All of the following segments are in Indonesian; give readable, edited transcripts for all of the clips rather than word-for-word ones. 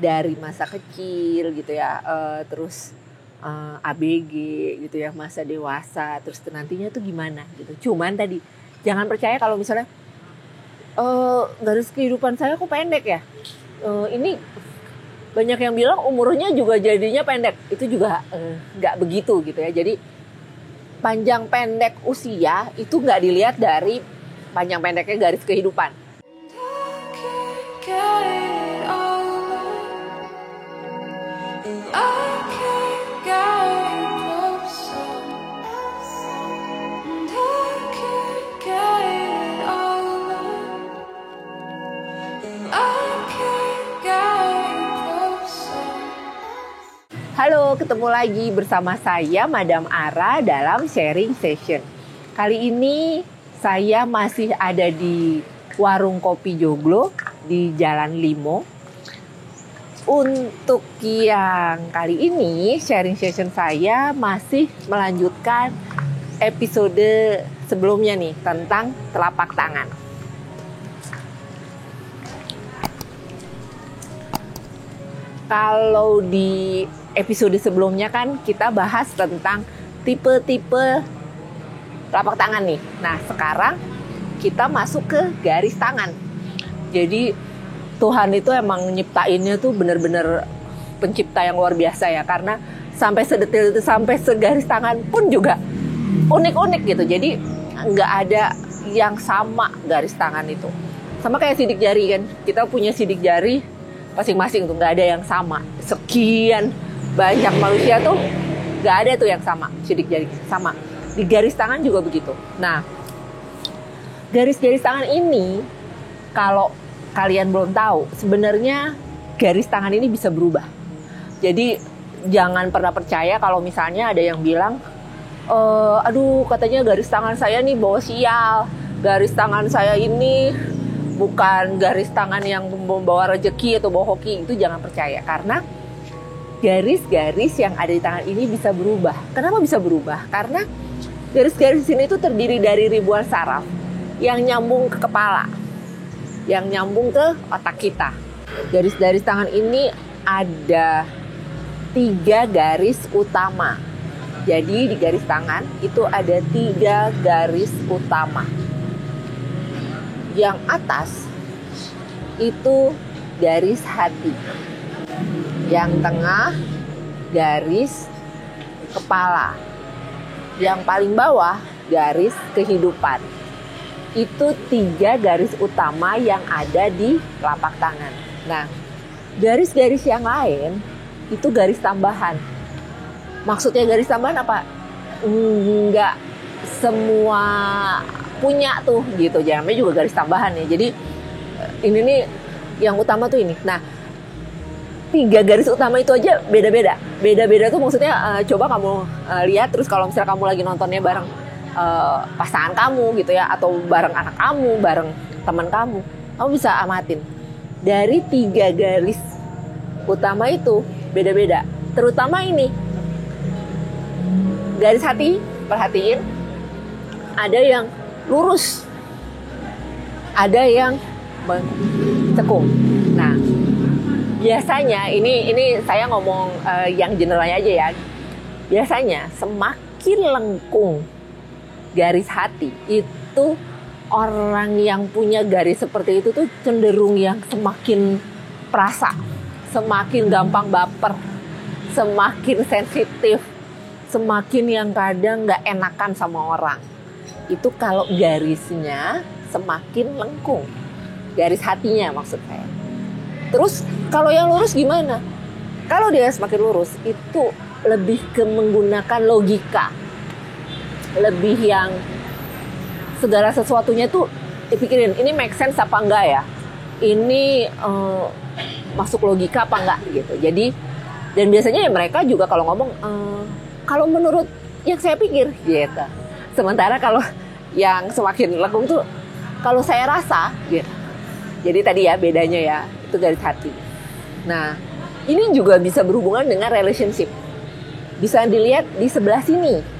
dari masa kecil gitu ya, terus ABG gitu ya, masa dewasa, terus nantinya tuh gimana gitu. Cuman tadi jangan percaya kalau misalnya garis kehidupan saya kok pendek ya. Ini banyak yang bilang umurnya juga jadinya pendek. Itu juga nggak begitu gitu ya. Jadi panjang pendek usia itu nggak dilihat dari panjang pendeknya garis kehidupan. Halo, ketemu lagi bersama saya Madam Ara dalam sharing session. Kali ini saya masih ada di warung kopi Joglo di Jalan Limo. Untuk yang kali ini sharing session saya masih melanjutkan episode sebelumnya nih tentang telapak tangan. Kalau di episode sebelumnya kan kita bahas tentang tipe-tipe telapak tangan nih. Nah, sekarang kita masuk ke garis tangan. Jadi Tuhan itu emang nyiptainnya tuh bener-bener pencipta yang luar biasa ya. Karena sampai sedetil itu, sampai segaris tangan pun juga unik-unik gitu. Jadi nggak ada yang sama garis tangan itu. Sama kayak sidik jari kan. Kita punya sidik jari masing-masing tuh, nggak ada yang sama. Sekian banyak manusia tuh nggak ada tuh yang sama sidik jari sama. Di garis tangan juga begitu. Nah, garis-garis tangan ini kalau kalian belum tahu, sebenarnya garis tangan ini bisa berubah. Jadi jangan pernah percaya kalau misalnya ada yang bilang, aduh katanya garis tangan saya nih bawa sial, garis tangan saya ini bukan garis tangan yang membawa rezeki atau bawa hoki. Itu jangan percaya, karena garis-garis yang ada di tangan ini bisa berubah. Kenapa bisa berubah? Karena garis-garis ini tuh terdiri dari ribuan saraf yang nyambung ke kepala, yang nyambung ke otak kita. Garis-garis tangan ini ada 3 garis utama. Jadi di garis tangan itu ada 3 garis utama. Yang atas itu garis hati. Yang tengah garis kepala. Yang paling bawah garis kehidupan. Itu 3 garis utama yang ada di telapak tangan. Nah, garis-garis yang lain itu garis tambahan. Maksudnya garis tambahan apa? Enggak semua punya tuh gitu. Jangan juga garis tambahan ya. Jadi ini nih yang utama tuh ini. Nah, 3 garis utama itu aja beda-beda. Beda-beda tuh maksudnya coba kamu lihat, terus kalau misalnya kamu lagi nontonnya bareng pasangan kamu gitu ya, atau bareng anak kamu, bareng teman kamu bisa amatin. Dari 3 garis utama itu beda-beda. Terutama ini garis hati, perhatiin, ada yang lurus, ada yang cekung. Nah, biasanya ini saya ngomong yang generalnya aja ya. Biasanya semakin lengkung garis hati itu, orang yang punya garis seperti itu tuh cenderung yang semakin perasa, semakin gampang baper, semakin sensitif, semakin yang kadang nggak enakan sama orang. Itu kalau garisnya semakin lengkung, garis hatinya maksud saya. Terus kalau yang lurus gimana? Kalau dia semakin lurus itu lebih ke menggunakan logika. Lebih yang segala sesuatunya tuh dipikirin, ini make sense apa enggak ya? Ini masuk logika apa enggak gitu. Jadi, dan biasanya ya mereka juga kalau ngomong, kalau menurut yang saya pikir gitu. Sementara kalau yang semakin lengkung tuh, kalau saya rasa gitu. Jadi tadi ya bedanya ya, itu garis hati. Nah, ini juga bisa berhubungan dengan relationship. Bisa dilihat di sebelah sini.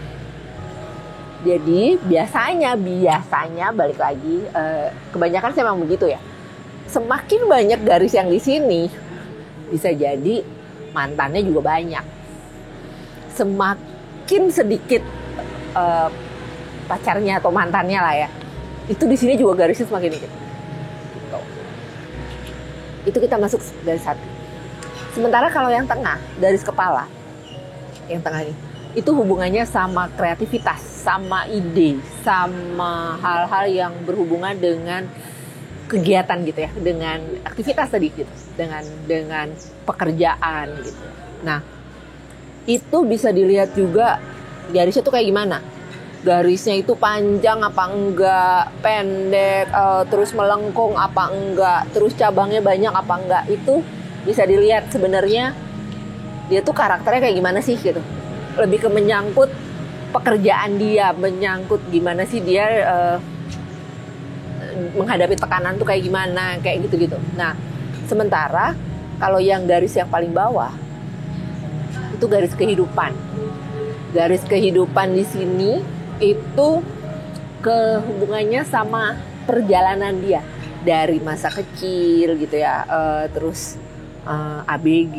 Jadi biasanya balik lagi, kebanyakan sih memang begitu ya. Semakin banyak garis yang di sini, Bisa jadi mantannya juga banyak. Semakin sedikit pacarnya atau mantannya lah ya, itu di sini juga garisnya semakin dikit. Gitu. Itu kita masuk garis hati. Sementara kalau yang tengah, garis kepala, yang tengah ini, itu hubungannya sama kreativitas, sama ide, sama hal-hal yang berhubungan dengan kegiatan gitu ya, dengan aktivitas tadi gitu, dengan pekerjaan gitu. Nah, itu bisa dilihat juga garisnya tuh kayak gimana. Garisnya itu panjang apa enggak, pendek, terus melengkung apa enggak, terus cabangnya banyak apa enggak. Itu bisa dilihat sebenarnya dia tuh karakternya kayak gimana sih gitu. Lebih ke menyangkut pekerjaan dia, menyangkut gimana sih dia menghadapi tekanan tuh kayak gimana, kayak gitu-gitu. Nah, sementara kalau yang garis yang paling bawah itu garis kehidupan. Garis kehidupan di sini itu kehubungannya sama perjalanan dia dari masa kecil gitu ya, terus ABG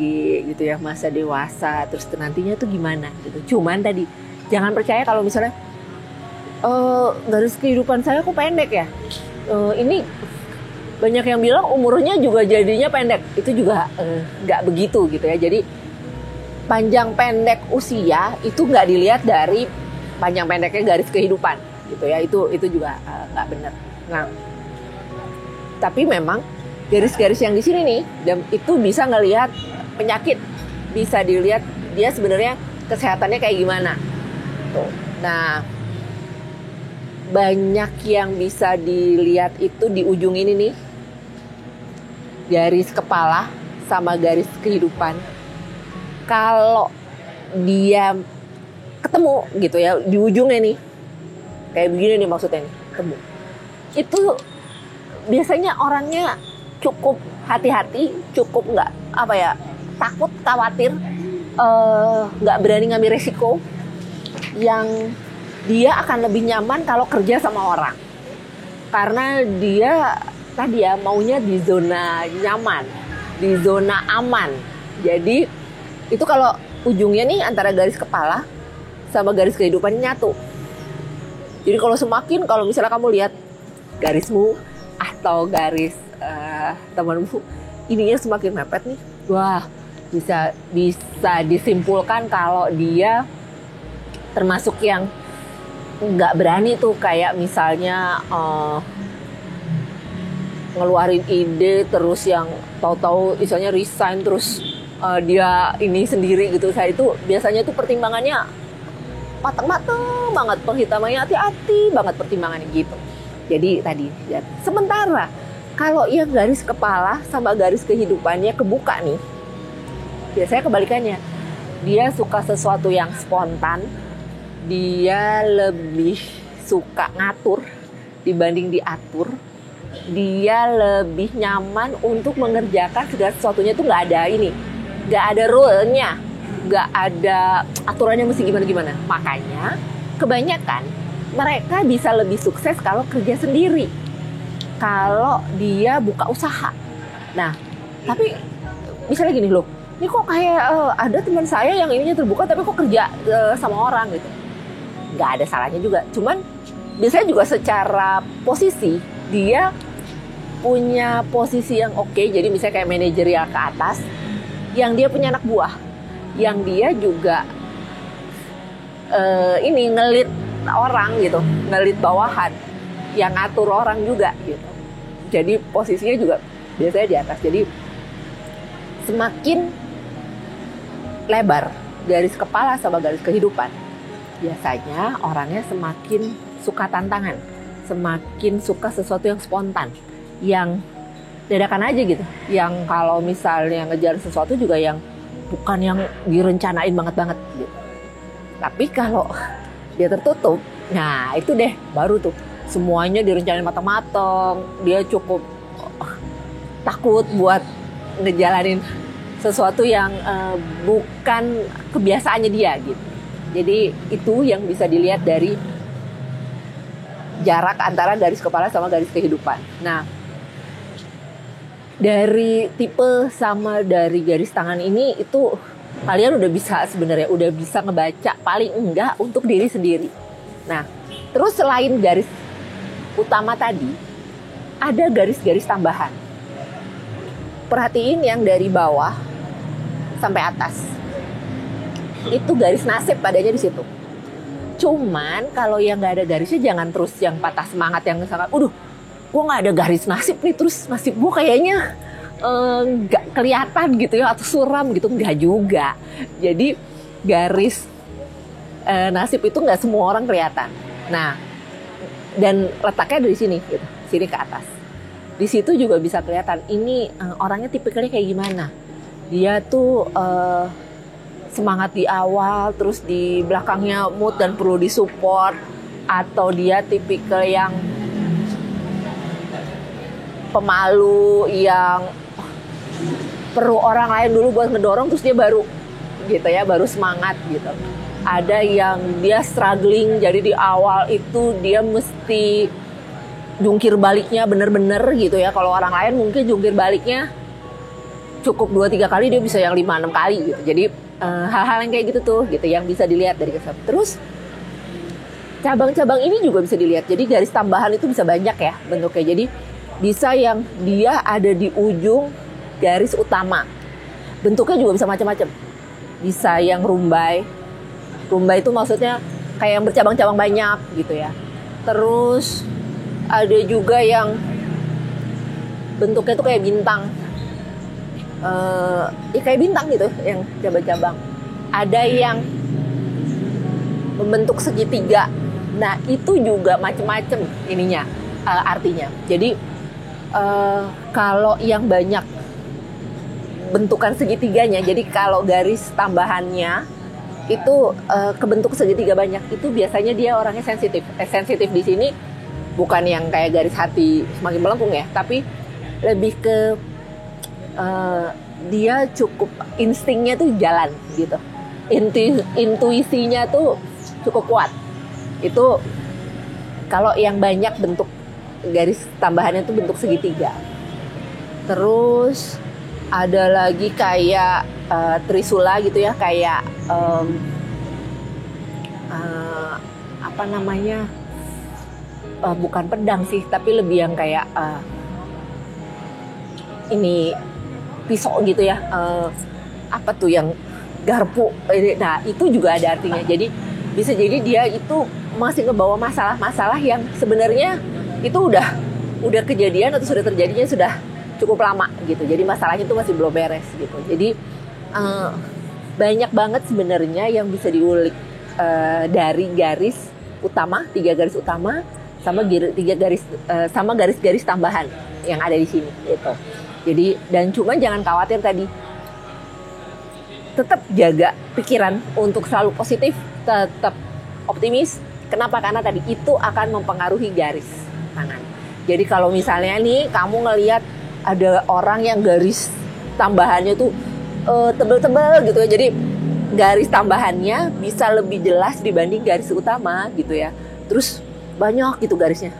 gitu ya, masa dewasa, terus nantinya tuh gimana gitu. Cuman tadi jangan percaya kalau misalnya garis kehidupan saya kok pendek ya, ini banyak yang bilang umurnya juga jadinya pendek. Itu juga nggak begitu gitu ya. Jadi panjang pendek usia itu nggak dilihat dari panjang pendeknya garis kehidupan gitu ya. Itu juga nggak benar. Nah, tapi memang garis-garis yang di sini nih, dan itu bisa ngelihat penyakit, bisa dilihat dia sebenarnya kesehatannya kayak gimana. Tuh. Nah, banyak yang bisa dilihat itu di ujung ini nih, garis kepala sama garis kehidupan. Kalau dia ketemu gitu ya di ujungnya nih, kayak begini nih maksudnya nih, ketemu, itu biasanya orangnya cukup hati-hati, cukup nggak takut, khawatir, nggak berani ngambil resiko, yang dia akan lebih nyaman kalau kerja sama orang, karena dia tadi ya maunya di zona nyaman, di zona aman. Jadi itu kalau ujungnya nih antara garis kepala sama garis kehidupan nyatu. Jadi kalau misalnya kamu lihat garismu atau garis temanmu ininya semakin mepet nih, wah bisa disimpulkan kalau dia termasuk yang nggak berani tuh, kayak misalnya ngeluarin ide terus yang tahu-tahu misalnya resign terus dia ini sendiri gitu. Saya itu biasanya tuh pertimbangannya matang-matang banget, penghitungannya hati-hati banget pertimbangannya gitu. Jadi tadi ya. Sementara kalau yang garis kepala sama garis kehidupannya kebuka nih, biasanya kebalikannya. Dia suka sesuatu yang spontan, dia lebih suka ngatur dibanding diatur. Dia lebih nyaman untuk mengerjakan segala sesuatunya tuh nggak ada rule-nya, nggak ada aturannya mesti gimana-gimana. Makanya kebanyakan mereka bisa lebih sukses kalau kerja sendiri, kalau dia buka usaha. Nah, tapi misalnya gini loh, ini kok kayak ada teman saya yang ininya terbuka tapi kok kerja sama orang gitu. Nggak ada salahnya juga. Cuman biasanya juga secara posisi dia punya posisi yang oke. Jadi misalnya kayak manajerial ke atas, yang dia punya anak buah, yang dia juga ngelit orang gitu, ngelit bawahan, yang ngatur orang juga gitu. Jadi posisinya juga biasanya di atas. Jadi semakin lebar garis kepala sama garis kehidupan, biasanya orangnya semakin suka tantangan, semakin suka sesuatu yang spontan, yang dadakan aja gitu. Yang kalau misalnya ngejar sesuatu juga yang bukan yang direncanain banget gitu. Tapi kalau dia tertutup, nah itu deh baru tuh semuanya direncanain matang-matang. Dia cukup takut buat ngejalanin sesuatu yang bukan kebiasaannya dia gitu. Jadi itu yang bisa dilihat dari jarak antara garis kepala sama garis kehidupan. Nah, Dari tipe sama dari garis tangan ini itu kalian udah bisa sebenarnya udah bisa ngebaca paling enggak untuk diri sendiri. Nah, terus selain garis utama tadi ada garis-garis tambahan. Perhatiin yang dari bawah sampai atas. Itu garis nasib padanya di situ. Cuman kalau yang nggak ada garisnya jangan terus yang patah semangat yang misalkan, gue nggak ada garis nasib nih, terus nasib gue kayaknya nggak kelihatan gitu ya, atau suram gitu, nggak juga. Jadi garis nasib itu nggak semua orang kelihatan. Nah, dan letaknya dari sini, gitu, sini ke atas. Di situ juga bisa kelihatan ini orangnya tipikalnya kayak gimana. Dia tuh semangat di awal, terus di belakangnya mood dan perlu disupport, atau dia tipikal yang pemalu yang perlu orang lain dulu buat ngedorong, terus dia baru gitu ya, baru semangat gitu. Ada yang dia struggling, jadi di awal itu dia mesti jungkir baliknya bener-bener gitu ya. Kalau orang lain mungkin jungkir baliknya cukup 2-3 kali, dia bisa yang 5-6 kali gitu. Jadi hal-hal yang kayak gitu tuh gitu yang bisa dilihat dari kesep. Terus cabang-cabang ini juga bisa dilihat. Jadi garis tambahan itu bisa banyak ya bentuknya. Jadi bisa yang dia ada di ujung garis utama. Bentuknya juga bisa macam-macam. Bisa yang rumbai. Rumbai itu maksudnya kayak yang bercabang-cabang banyak gitu ya. Terus ada juga yang bentuknya tuh kayak bintang. Kayak bintang gitu yang cabang-cabang. Ada yang membentuk segitiga. Nah, itu juga macam-macam ininya, artinya. Jadi kalau yang banyak bentukan segitiganya, jadi kalau garis tambahannya itu kebentuk segitiga banyak, itu biasanya dia orangnya sensitif. Sensitif di sini bukan yang kayak garis hati semakin melengkung ya, tapi lebih ke dia cukup instingnya tuh jalan gitu. Intuisinya tuh cukup kuat. Itu kalau yang banyak bentuk garis tambahannya tuh bentuk segitiga. Terus ada lagi kayak trisula gitu ya, kayak apa namanya, bukan pedang sih, tapi lebih yang kayak ini pisau gitu ya, apa tuh yang garpu. Nah, itu juga ada artinya. Jadi bisa jadi dia itu masih ngebawa masalah-masalah yang sebenarnya itu udah kejadian atau sudah terjadinya sudah cukup lama gitu. Jadi masalahnya itu masih belum beres gitu. Jadi banyak banget sebenarnya yang bisa diulik dari garis utama, 3 garis utama sama 3 garis sama garis-garis tambahan yang ada di sini gitu. Jadi, dan cuma jangan khawatir tadi, tetap jaga pikiran untuk selalu positif, tetap optimis. Kenapa? Karena tadi itu akan mempengaruhi garis tangan. Jadi kalau misalnya nih kamu ngelihat ada orang yang garis tambahannya tuh tebel-tebel gitu ya, jadi garis tambahannya bisa lebih jelas dibanding garis utama gitu ya. Terus banyak gitu garisnya.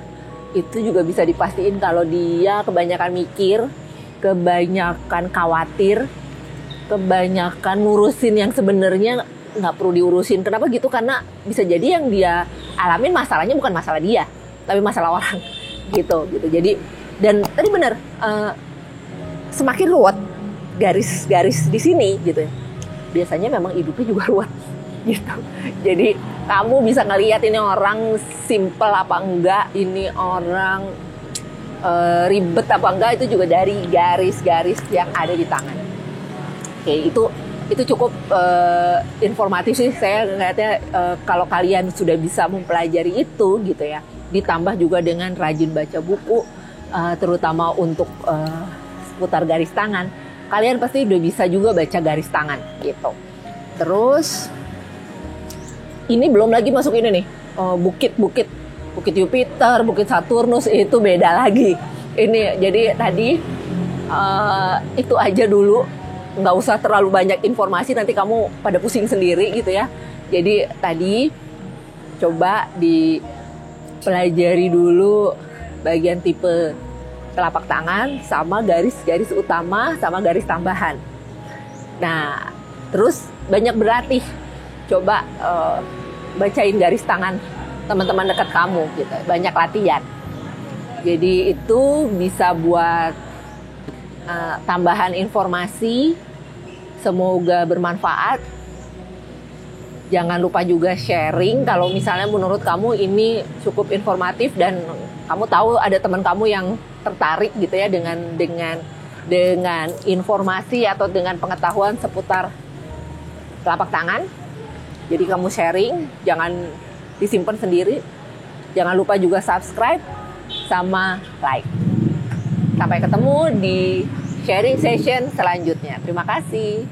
Itu juga bisa dipastiin kalau dia kebanyakan mikir, kebanyakan khawatir, kebanyakan ngurusin yang sebenarnya nggak perlu diurusin. Kenapa gitu? Karena bisa jadi yang dia alamin masalahnya bukan masalah dia, tapi masalah orang gitu. Jadi, dan tadi benar, semakin ruwet garis-garis di sini gitu. Biasanya memang hidupnya juga ruwet gitu. Jadi kamu bisa ngelihat ini orang simple apa enggak, ini orang ribet apa enggak, itu juga dari garis-garis yang ada di tangan. Oke, itu cukup informatif sih. Saya ngeliatnya kalau kalian sudah bisa mempelajari itu gitu ya, ditambah juga dengan rajin baca buku, terutama untuk seputar garis tangan, kalian pasti udah bisa juga baca garis tangan gitu. Terus ini belum lagi masuk ini nih, bukit Jupiter, bukit Saturnus, itu beda lagi. Ini jadi tadi itu aja dulu, nggak usah terlalu banyak informasi, nanti kamu pada pusing sendiri gitu ya. Jadi tadi coba dipelajari dulu bagian tipe telapak tangan sama garis-garis utama sama garis tambahan. Nah, terus banyak berlatih. Coba bacain garis tangan teman-teman dekat kamu gitu. Banyak latihan. Jadi itu bisa buat tambahan informasi. Semoga bermanfaat. Jangan lupa juga sharing kalau misalnya menurut kamu ini cukup informatif dan kamu tahu ada teman kamu yang tertarik gitu ya dengan informasi atau dengan pengetahuan seputar telapak tangan. Jadi kamu sharing, jangan disimpan sendiri. Jangan lupa juga subscribe sama like. Sampai ketemu di sharing session selanjutnya. Terima kasih.